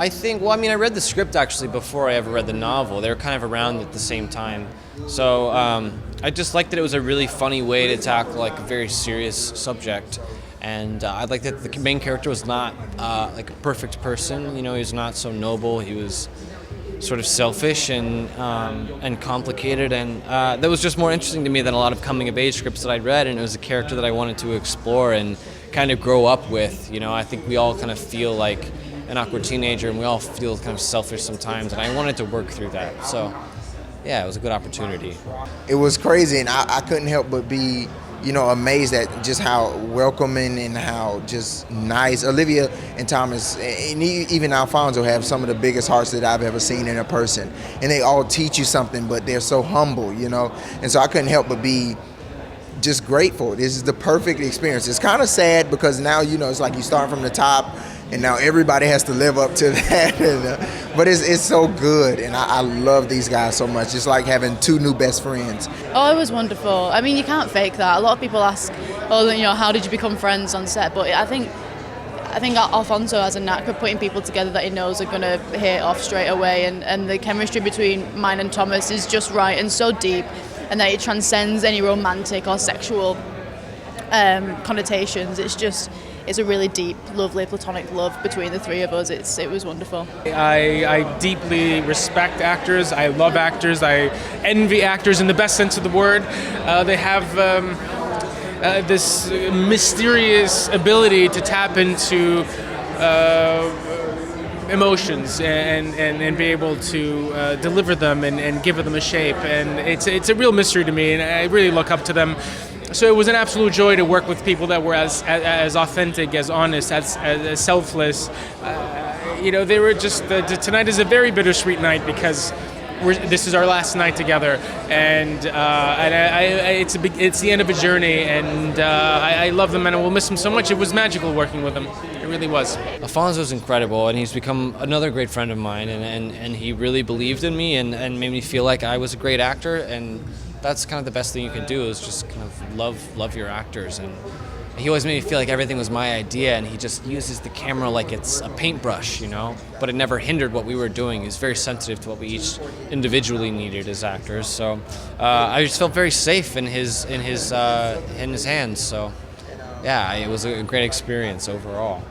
I think, well, I mean, I read the script actually before I ever read the novel. They were kind of around at the same time. So I just liked that it was a really funny way to tackle like a very serious subject. And I liked that the main character was not like a perfect person. You know, he was not so noble. He was sort of selfish and complicated. And that was just more interesting to me than a lot of coming-of-age scripts that I'd read. And it was a character that I wanted to explore and kind of grow up with. You know, I think we all kind of feel like an awkward teenager, and we all feel kind of selfish sometimes, and I wanted to work through that. So, yeah, it was a good opportunity. It was crazy, and I couldn't help but be, amazed at just how welcoming and how just nice Olivia and Thomas, and even Alfonso, have some of the biggest hearts that I've ever seen in a person. And they all teach you something, but they're so humble, And so I couldn't help but be just grateful. This is the perfect experience. It's kind of sad because now, it's like you start from the top, and now everybody has to live up to that. But it's so good, and I love these guys so much. It's like having two new best friends. Oh, it was wonderful. I mean, you can't fake that. A lot of people ask, how did you become friends on set? But I think Alfonso has a knack for putting people together that he knows are going to hit off straight away, and the chemistry between mine and Thomas is just right and so deep, and that it transcends any romantic or sexual connotations. It's a really deep, lovely platonic love between the three of us. It was wonderful. I deeply respect actors. I love actors. I envy actors in the best sense of the word. They have this mysterious ability to tap into emotions and be able to deliver them and give them a shape. And it's a real mystery to me, and I really look up to them. So it was an absolute joy to work with people that were as authentic, as honest, as selfless. They were just tonight is a very bittersweet night because this is our last night together, and it's the end of a journey, and I love them, and I will miss them so much. It was magical working with them. It really was. Alfonso's incredible, and he's become another great friend of mine, and he really believed in me and made me feel like I was a great actor, and that's kind of the best thing you can do is just kind of love your actors. And he always made me feel like everything was my idea, and he just uses the camera like it's a paintbrush, but it never hindered what we were doing. He was very sensitive to what we each individually needed as actors. So I just felt very safe in his hands. So yeah, it was a great experience overall.